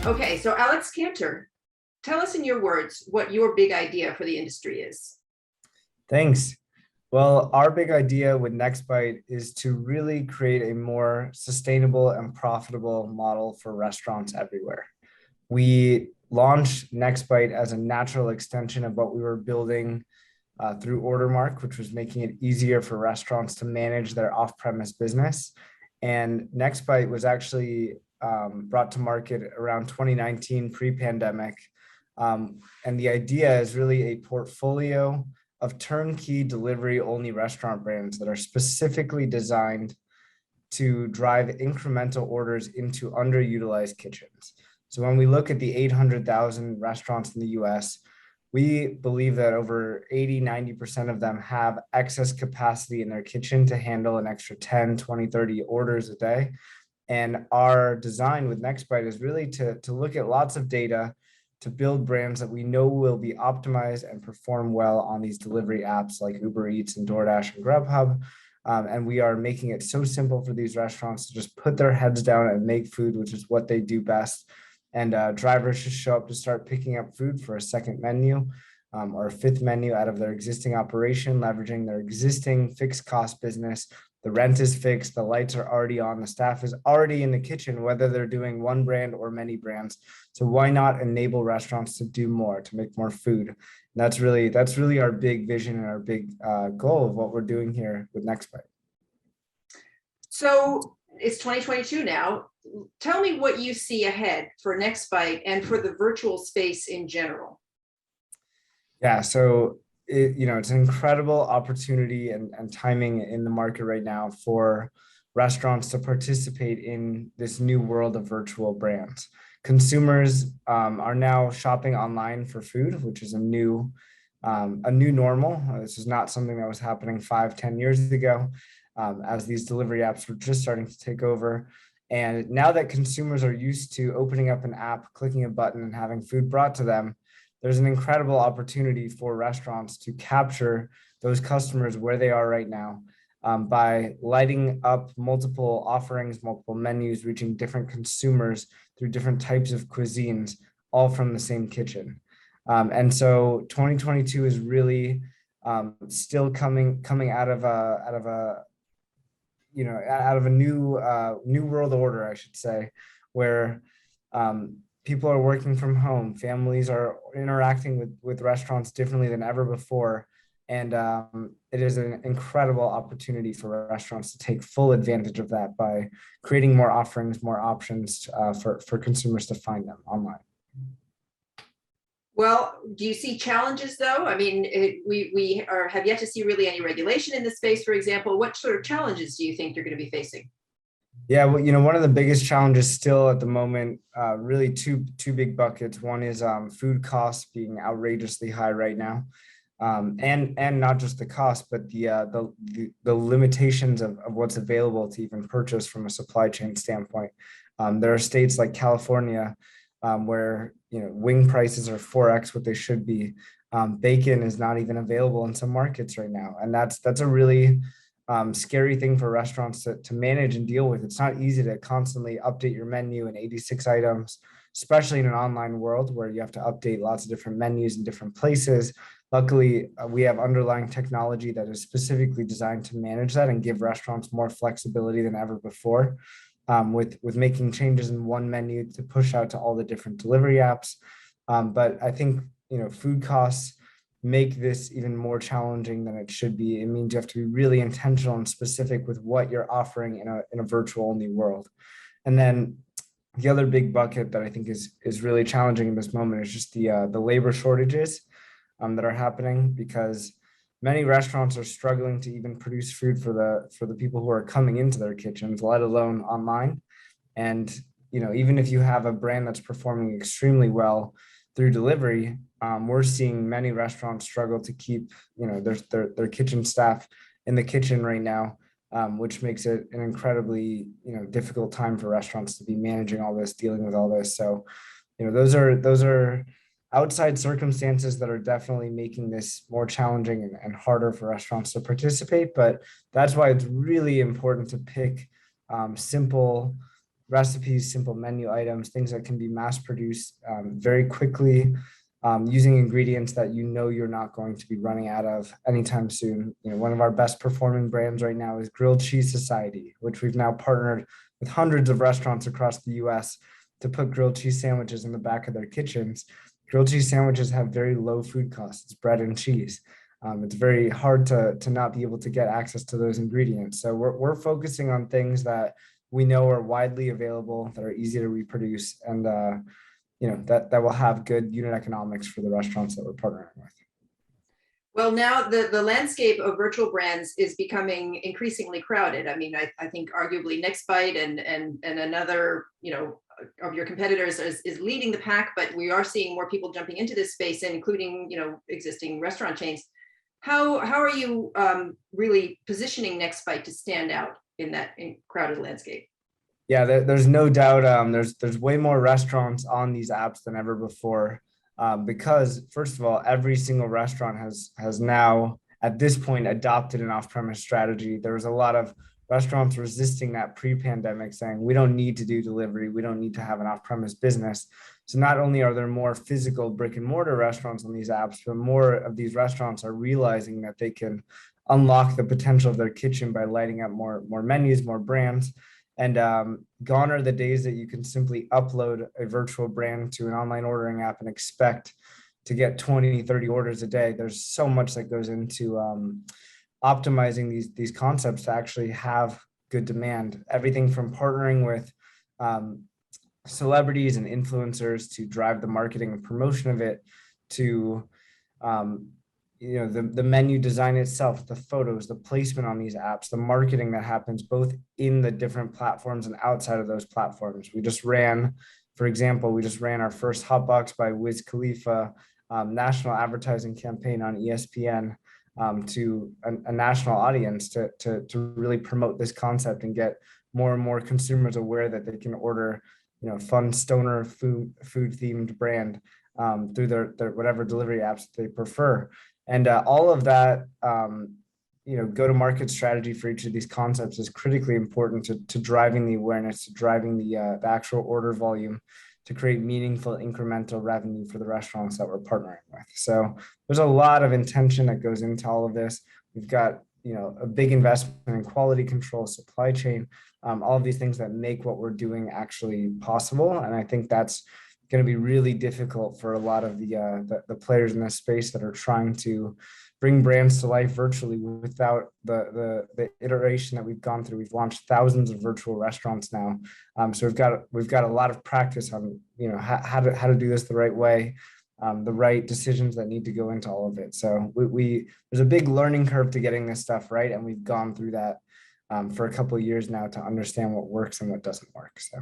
Okay, so Alex Canter, tell us in your words what your big idea for the industry is. Thanks. Well, our big idea with Nextbite is to really create a more sustainable and profitable model for restaurants everywhere. We launched Nextbite as a natural extension of what we were building through Ordermark, which was making it easier for restaurants to manage their off-premise business. And Nextbite was actually brought to market around 2019, pre-pandemic. And the idea is really a portfolio of turnkey delivery-only restaurant brands that are specifically designed to drive incremental orders into underutilized kitchens. So when we look at the 800,000 restaurants in the US, we believe that over 80–90% of them have excess capacity in their kitchen to handle an extra 10, 20, 30 orders a day. And our design with Nextbite is really to look at lots of data to build brands that we know will be optimized and perform well on these delivery apps like Uber Eats and DoorDash and Grubhub. And we are making it so simple for these restaurants to just put their heads down and make food, which is what they do best. And drivers just show up to start picking up food for a second menu or a fifth menu out of their existing operation, leveraging their existing fixed cost business. The rent is fixed, the lights are already on, the staff is already in the kitchen, whether they're doing one brand or many brands. So why not enable restaurants to do more, to make more food? And that's really our big vision and our big goal of what we're doing here with Nextbite. So it's 2022 now. Tell me what you see ahead for Nextbite and for the virtual space in general. Yeah, so it's an incredible opportunity and timing in the market right now for restaurants to participate in this new world of virtual brands. Consumers are now shopping online for food, which is a new normal. This is not something that was happening 5–10 years ago, as these delivery apps were just starting to take over. And now that consumers are used to opening up an app, clicking a button, and having food brought to them, there's an incredible opportunity for restaurants to capture those customers where they are right now by lighting up multiple offerings, multiple menus, reaching different consumers through different types of cuisines, all from the same kitchen. And so 2022 is really still coming out of a new world order, I should say, where people are working from home, families are interacting with restaurants differently than ever before. And it is an incredible opportunity for restaurants to take full advantage of that by creating more offerings, more options for consumers to find them online. Well, do you see challenges though? I mean, we have yet to see really any regulation in this space, for example. What sort of challenges do you think you're going to be facing? Yeah, well, one of the biggest challenges still at the moment, really two big buckets. One is food costs being outrageously high right now, and not just the cost, but the limitations of what's available to even purchase from a supply chain standpoint. There are states like California where wing prices are 4x what they should be. Bacon is not even available in some markets right now, and that's a really scary thing for restaurants to manage and deal with. It's not easy to constantly update your menu in 86 items, especially in an online world where you have to update lots of different menus in different places. Luckily, we have underlying technology that is specifically designed to manage that and give restaurants more flexibility than ever before, with making changes in one menu to push out to all the different delivery apps. But I think food costs make this even more challenging than it should be. It means you have to be really intentional and specific with what you're offering in a virtual only world. And then the other big bucket that I think is really challenging in this moment is just the labor shortages that are happening, because many restaurants are struggling to even produce food for the people who are coming into their kitchens, let alone online. And even if you have a brand that's performing extremely well through delivery, we're seeing many restaurants struggle to keep their kitchen staff in the kitchen right now, which makes it an incredibly difficult time for restaurants to be managing all this, dealing with all this. So those are outside circumstances that are definitely making this more challenging and harder for restaurants to participate. But that's why it's really important to pick simple recipes, simple menu items, things that can be mass produced very quickly, using ingredients that you know you're not going to be running out of anytime soon. One of our best performing brands right now is Grilled Cheese Society, which we've now partnered with hundreds of restaurants across the US to put grilled cheese sandwiches in the back of their kitchens. Grilled cheese sandwiches have very low food costs. It's bread and cheese. It's very hard to not be able to get access to those ingredients. So we're focusing on things that we know are widely available, that are easy to reproduce, and that will have good unit economics for the restaurants that we're partnering with. Well, now the landscape of virtual brands is becoming increasingly crowded. I mean, I think arguably Nextbite and another, of your competitors is leading the pack, but we are seeing more people jumping into this space, including, existing restaurant chains. How are you really positioning Nextbite to stand out in that crowded landscape? Yeah, there's no doubt. There's way more restaurants on these apps than ever before, because first of all, every single restaurant has now at this point adopted an off-premise strategy. There was a lot of restaurants resisting that pre-pandemic, saying we don't need to do delivery, we don't need to have an off-premise business. So not only are there more physical brick and mortar restaurants on these apps, but more of these restaurants are realizing that they can unlock the potential of their kitchen by lighting up more menus, more brands. And gone are the days that you can simply upload a virtual brand to an online ordering app and expect to get 20, 30 orders a day. There's so much that goes into optimizing these concepts to actually have good demand. Everything from partnering with celebrities and influencers to drive the marketing and promotion of it, to the menu design itself, the photos, the placement on these apps, the marketing that happens both in the different platforms and outside of those platforms. For example, we just ran our first Hotbox by Wiz Khalifa national advertising campaign on ESPN to a national audience to really promote this concept and get more and more consumers aware that they can order fun stoner food themed brand through their whatever delivery apps that they prefer. And all of that go-to-market strategy for each of these concepts is critically important to driving the awareness, to driving the actual order volume, to create meaningful incremental revenue for the restaurants that we're partnering with. So there's a lot of intention that goes into all of this. We've got a big investment in quality control, supply chain, all of these things that make what we're doing actually possible. And I think that's going to be really difficult for a lot of the players in this space that are trying to bring brands to life virtually without the iteration that we've gone through. We've launched thousands of virtual restaurants now, so we've got a lot of practice on how to do this the right way, the right decisions that need to go into all of it. So there's a big learning curve to getting this stuff right, and we've gone through that for a couple of years now to understand what works and what doesn't work. So.